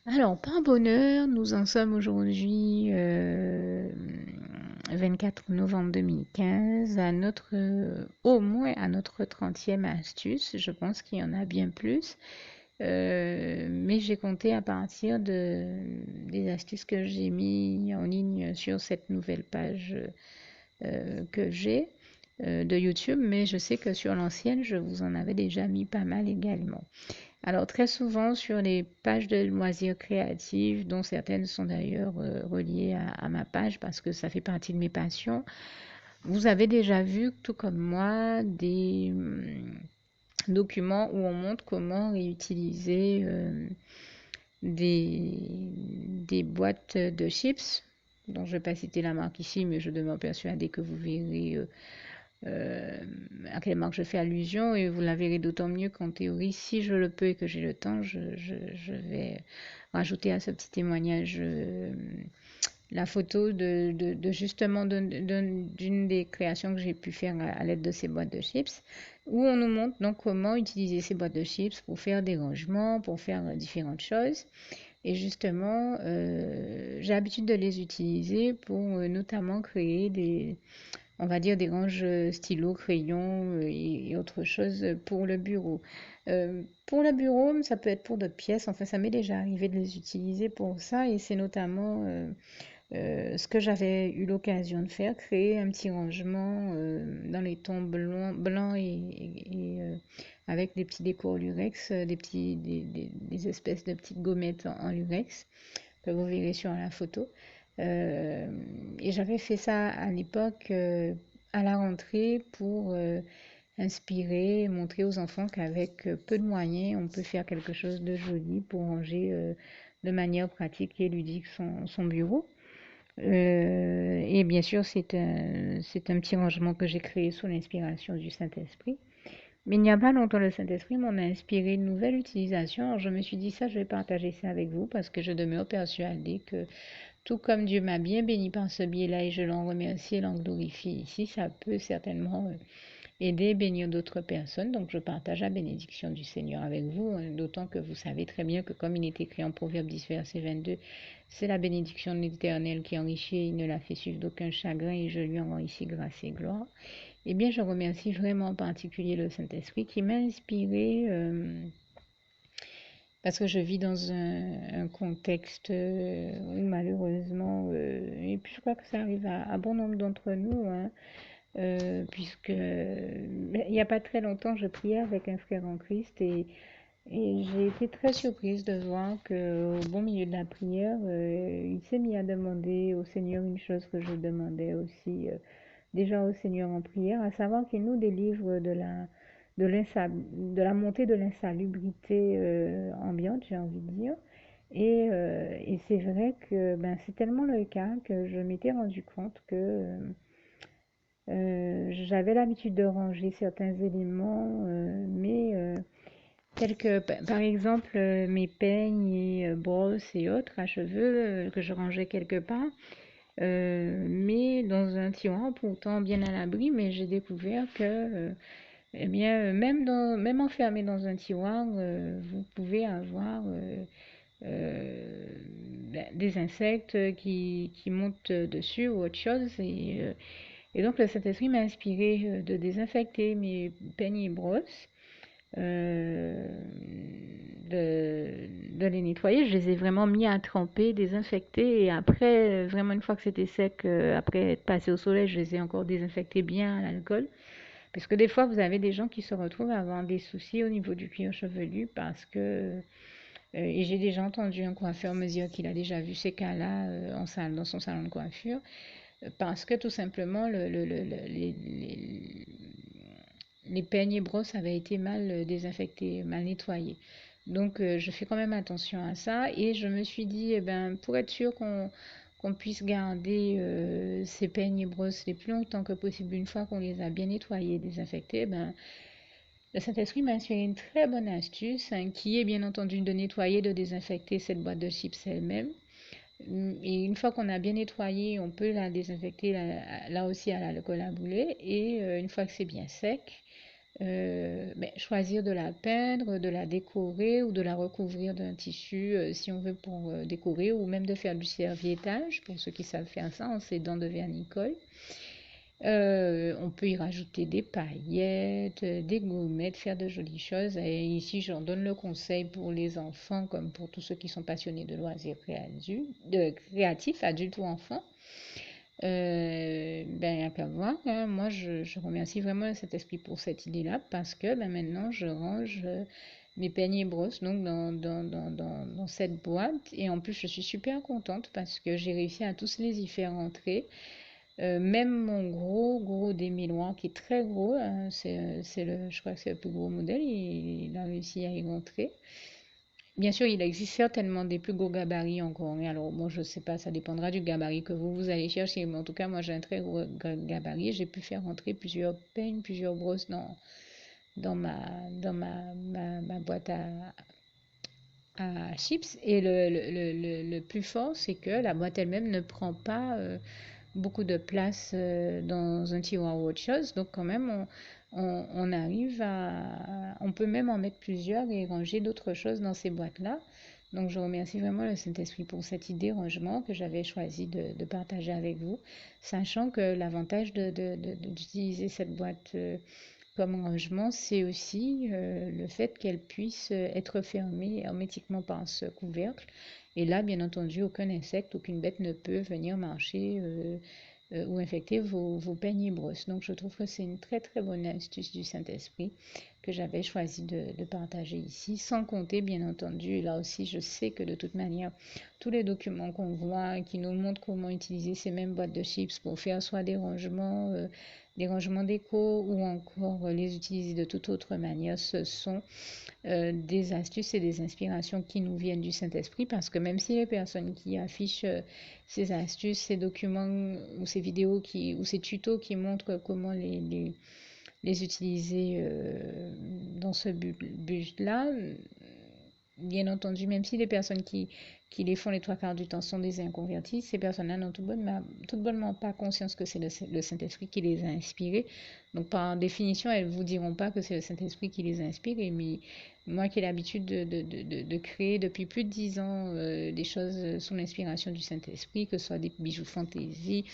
Alors, par bonheur, nous en sommes aujourd'hui 24 novembre 2015, à notre, au moins à notre 30e astuce. Je pense qu'il y en a bien plus. Mais j'ai compté à partir des astuces que j'ai mis en ligne sur cette nouvelle page que j'ai de YouTube. Mais je sais que sur l'ancienne, je vous en avais déjà mis pas mal également. Alors très souvent sur les pages de loisirs créatifs, dont certaines sont d'ailleurs reliées à ma page parce que ça fait partie de mes passions, vous avez déjà vu, tout comme moi, des documents où on montre comment réutiliser des boîtes de chips, dont je ne vais pas citer la marque ici, mais je demeure persuadée que vous verrez euh, à quelle marque je fais allusion et vous la verrez d'autant mieux qu'en théorie, si je le peux et que j'ai le temps, je vais rajouter à ce petit témoignage la photo de justement d'une des créations que j'ai pu faire à l'aide de ces boîtes de chips, où on nous montre donc comment utiliser ces boîtes de chips pour faire des rangements, pour faire différentes choses. Et justement, j'ai l'habitude de les utiliser pour notamment créer on va dire des ranges stylos, crayons et autre chose pour le bureau. Pour le bureau, ça peut être pour d'autres pièces. Enfin, ça m'est déjà arrivé de les utiliser pour ça et c'est notamment ce que j'avais eu l'occasion de faire, créer un petit rangement dans les tons blancs avec des petits décors lurex, des espèces de petites gommettes en lurex que vous verrez sur la photo. Euh, et j'avais fait ça à l'époque à la rentrée pour inspirer, montrer aux enfants qu'avec peu de moyens, on peut faire quelque chose de joli pour ranger de manière pratique et ludique son bureau. Et bien sûr, c'est un petit rangement que j'ai créé sous l'inspiration du Saint-Esprit. Mais il n'y a pas longtemps, le Saint-Esprit m'en a inspiré une nouvelle utilisation. Alors je me suis dit ça, je vais partager ça avec vous parce que je demeure persuadée que tout comme Dieu m'a bien béni par ce biais-là et je l'en remercie et l'en glorifie ici, ça peut certainement aider et bénir d'autres personnes. Donc je partage la bénédiction du Seigneur avec vous, d'autant que vous savez très bien que comme il est écrit en Proverbe 10, verset 22, c'est la bénédiction de l'Éternel qui enrichit et il ne la fait suivre d'aucun chagrin et je lui en rends ici grâce et gloire. Eh bien, je remercie vraiment en particulier le Saint-Esprit qui m'a inspiré parce que je vis dans un contexte où malheureusement, et puis je crois que ça arrive à bon nombre d'entre nous, hein, puisque il n'y a pas très longtemps, je priais avec un frère en Christ et j'ai été très surprise de voir qu'au bon milieu de la prière, il s'est mis à demander au Seigneur une chose que je demandais aussi déjà au Seigneur en prière, à savoir qu'il nous délivre de la montée de l'insalubrité ambiante, j'ai envie de dire. Et c'est vrai que ben, c'est tellement le cas que je m'étais rendu compte que j'avais l'habitude de ranger certains éléments, mais tels que par exemple mes peignes et brosses et autres à cheveux que je rangeais quelque part, mais dans un tiroir pourtant bien à l'abri, mais j'ai découvert que eh bien, même enfermé dans un tiroir, vous pouvez avoir des insectes qui montent dessus ou autre chose. Et donc, le Saint-Esprit m'a inspiré de désinfecter mes peignes et brosses, euh, de les nettoyer. Je les ai vraiment mis à tremper, désinfecter. Et après, vraiment, une fois que c'était sec, après être passé au soleil, je les ai encore désinfectés bien à l'alcool. Parce que des fois, vous avez des gens qui se retrouvent à avoir des soucis au niveau du cuir chevelu parce que et j'ai déjà entendu un coiffeur me dire qu'il a déjà vu ces cas-là dans son salon de coiffure, parce que tout simplement les peignes et brosses avaient été mal désinfectés, mal nettoyés. Donc je fais quand même attention à ça et je me suis dit, eh ben, pour être sûr qu'on puisse garder ces peignes et brosses les plus longtemps que possible, une fois qu'on les a bien nettoyés et désinfectés, eh ben, le Saint-Esprit m'a inspiré une très bonne astuce, hein, qui est bien entendu de nettoyer, de désinfecter cette boîte de chips elle-même. Et une fois qu'on a bien nettoyé, on peut la désinfecter là aussi à l'alcool à boulet. Et une fois que c'est bien sec, choisir de la peindre, de la décorer ou de la recouvrir d'un tissu si on veut pour décorer, ou même de faire du serviettage pour ceux qui savent faire ça en s'aidant de vernicole. On peut y rajouter des paillettes, des gommettes, faire de jolies choses. Et ici, j'en donne le conseil pour les enfants comme pour tous ceux qui sont passionnés de loisirs créatifs, adultes ou enfants. Il n'y a qu'à voir, hein. Moi, je remercie vraiment cet esprit pour cette idée-là parce que maintenant, je range mes peignes et brosses donc dans cette boîte. Et en plus, je suis super contente parce que j'ai réussi à tous les y faire rentrer. Même mon gros déméloir qui est très gros, hein, je crois que c'est le plus gros modèle, il a réussi à y rentrer. Bien sûr, il existe certainement des plus gros gabarits encore, mais alors moi je sais pas, ça dépendra du gabarit que vous allez chercher, mais en tout cas moi j'ai un très gros gabarit, j'ai pu faire rentrer plusieurs peignes, plusieurs brosses dans ma, ma boîte à chips. Et le plus fort, c'est que la boîte elle-même ne prend pas beaucoup de place dans un tiroir ou autre chose. Donc quand même, on arrive on peut même en mettre plusieurs et ranger d'autres choses dans ces boîtes-là. Donc je remercie vraiment le Saint-Esprit pour cette idée rangement que j'avais choisi de partager avec vous, sachant que l'avantage d'utiliser cette boîte comme rangement, c'est aussi le fait qu'elle puisse être fermée hermétiquement par ce couvercle. Et là, bien entendu, aucun insecte, aucune bête ne peut venir marcher ou infecter vos peignes et brosses. Donc, je trouve que c'est une très bonne astuce du Saint-Esprit que j'avais choisi de partager ici, sans compter, bien entendu, là aussi, je sais que de toute manière, tous les documents qu'on voit qui nous montrent comment utiliser ces mêmes boîtes de chips pour faire soit des rangements déco ou encore les utiliser de toute autre manière, ce sont des astuces et des inspirations qui nous viennent du Saint-Esprit, parce que même si les personnes qui affichent ces astuces, ces documents ou ces vidéos ou ces tutos qui montrent comment les utiliser dans ce but-là, bien entendu, même si les personnes qui les font les trois quarts du temps sont des inconvertis, ces personnes-là n'ont tout bonnement pas conscience que c'est le Saint-Esprit qui les a inspirés. Donc, par définition, elles ne vous diront pas que c'est le Saint-Esprit qui les a inspirés. Mais moi qui ai l'habitude de créer depuis plus de 10 ans des choses sous l'inspiration du Saint-Esprit, que ce soit des bijoux fantaisie,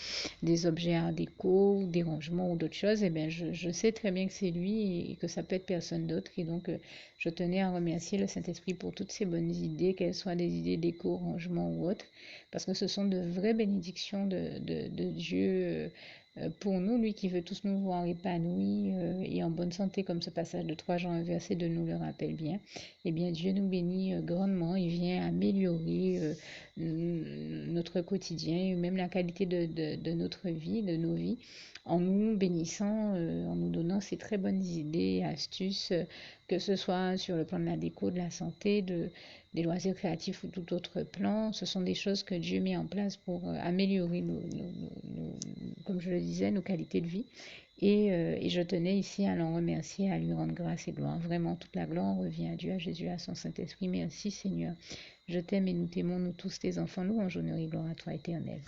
des objets art déco, des rangements ou d'autres choses, eh bien, je sais très bien que c'est lui et que ça peut être personne d'autre. Et donc, je tenais à remercier le Saint-Esprit pour toutes ces bonnes idées, qu'elles soient des idées déco, rangement ou autres, parce que ce sont de vraies bénédictions de Dieu pour nous, lui qui veut tous nous voir épanouis et en bonne santé, comme ce passage de 3 Jean 1 verset 2 nous le rappelle bien. Eh bien, Dieu nous bénit grandement, il vient améliorer notre quotidien et même la qualité de notre vie, de nos vies, en nous bénissant, en nous donnant ces très bonnes idées, astuces, que ce soit sur le plan de la déco, de la santé, des loisirs créatifs ou tout autre plan. Ce sont des choses que Dieu met en place pour améliorer comme je le disais, nos qualités de vie. Et je tenais ici à l'en remercier, à lui rendre grâce et gloire. Vraiment, toute la gloire revient à Dieu, à Jésus, à son Saint-Esprit. Merci Seigneur. Je t'aime et nous t'aimons, nous tous tes enfants. Louange, honneur et gloire à toi, éternel.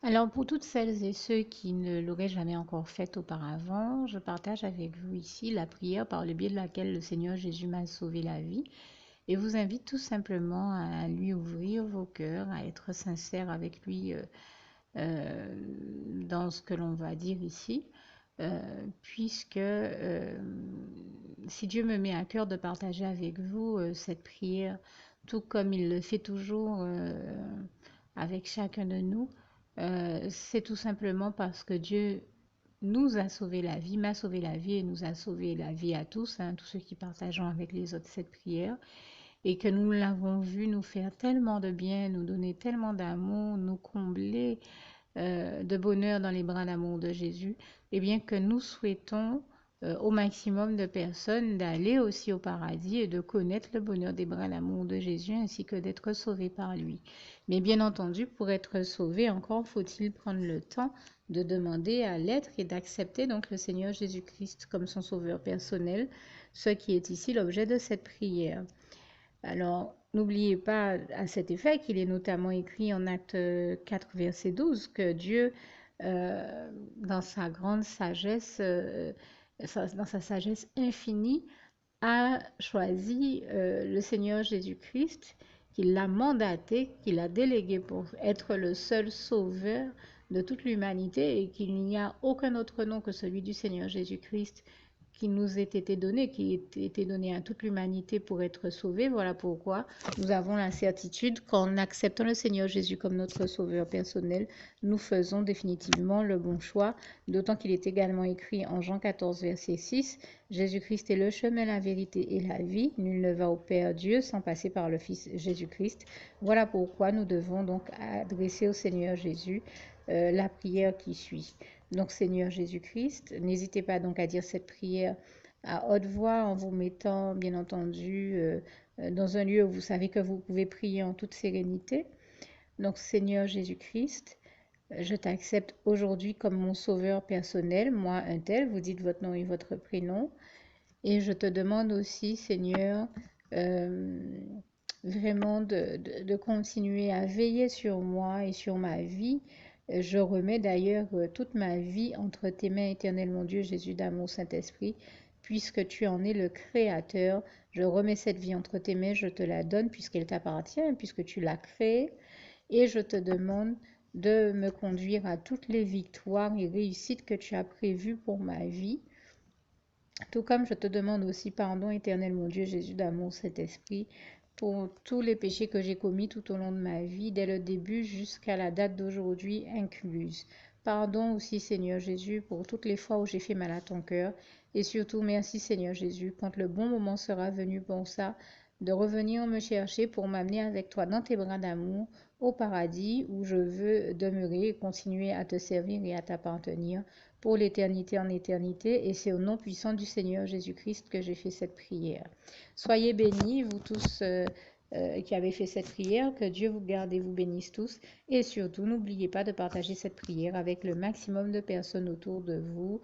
Alors, pour toutes celles et ceux qui ne l'auraient jamais encore fait auparavant, je partage avec vous ici la prière par le biais de laquelle le Seigneur Jésus m'a sauvé la vie et vous invite tout simplement à lui ouvrir vos cœurs, à être sincère avec lui dans ce que l'on va dire ici, puisque si Dieu me met à cœur de partager avec vous cette prière, tout comme il le fait toujours avec chacun de nous, c'est tout simplement parce que Dieu nous a sauvé la vie, m'a sauvé la vie et nous a sauvé la vie à tous, hein, tous ceux qui partageons avec les autres cette prière, et que nous l'avons vu nous faire tellement de bien, nous donner tellement d'amour, nous combler de bonheur dans les bras d'amour de Jésus, et bien que nous souhaitons au maximum de personnes d'aller aussi au paradis et de connaître le bonheur des bras d'amour de Jésus ainsi que d'être sauvés par lui. Mais bien entendu, pour être sauvé, encore faut-il prendre le temps de demander à l'être et d'accepter donc le Seigneur Jésus-Christ comme son sauveur personnel, ce qui est ici l'objet de cette prière. Alors, n'oubliez pas à cet effet qu'il est notamment écrit en Acte 4, verset 12, que Dieu dans sa grande sagesse, dans sa sagesse infinie, a choisi le Seigneur Jésus-Christ, qu'il l'a mandaté, qu'il a délégué pour être le seul sauveur de toute l'humanité et qu'il n'y a aucun autre nom que celui du Seigneur Jésus-Christ qui nous ait été donné, qui ait été donné à toute l'humanité pour être sauvé. Voilà pourquoi nous avons la certitude qu'en acceptant le Seigneur Jésus comme notre sauveur personnel, nous faisons définitivement le bon choix, d'autant qu'il est également écrit en Jean 14, verset 6, Jésus-Christ est le chemin, la vérité et la vie. Nul ne va au Père Dieu sans passer par le Fils Jésus-Christ. Voilà pourquoi nous devons donc adresser au Seigneur Jésus la prière qui suit. Donc Seigneur Jésus-Christ, n'hésitez pas donc à dire cette prière à haute voix en vous mettant bien entendu dans un lieu où vous savez que vous pouvez prier en toute sérénité. Donc Seigneur Jésus-Christ, je t'accepte aujourd'hui comme mon sauveur personnel, moi un tel, vous dites votre nom et votre prénom. Et je te demande aussi, Seigneur, vraiment de continuer à veiller sur moi et sur ma vie. Je remets d'ailleurs toute ma vie entre tes mains, éternel mon Dieu, Jésus d'amour, Saint-Esprit, puisque tu en es le Créateur. Je remets cette vie entre tes mains, je te la donne puisqu'elle t'appartient, puisque tu l'as créée. Et je te demande de me conduire à toutes les victoires et réussites que tu as prévues pour ma vie. Tout comme je te demande aussi pardon, éternel mon Dieu, Jésus d'amour, Saint-Esprit, pour tous les péchés que j'ai commis tout au long de ma vie, dès le début jusqu'à la date d'aujourd'hui incluse. Pardon aussi, Seigneur Jésus, pour toutes les fois où j'ai fait mal à ton cœur. Et surtout, merci, Seigneur Jésus, quand le bon moment sera venu pour ça, de revenir me chercher pour m'amener avec toi dans tes bras d'amour au paradis où je veux demeurer et continuer à te servir et à t'appartenir pour l'éternité en éternité. Et c'est au nom puissant du Seigneur Jésus-Christ que j'ai fait cette prière. Soyez bénis, vous tous qui avez fait cette prière. Que Dieu vous garde et vous bénisse tous. Et surtout, n'oubliez pas de partager cette prière avec le maximum de personnes autour de vous,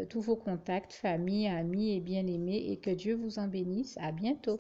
tous vos contacts, famille, amis et bien-aimés. Et que Dieu vous en bénisse. À bientôt.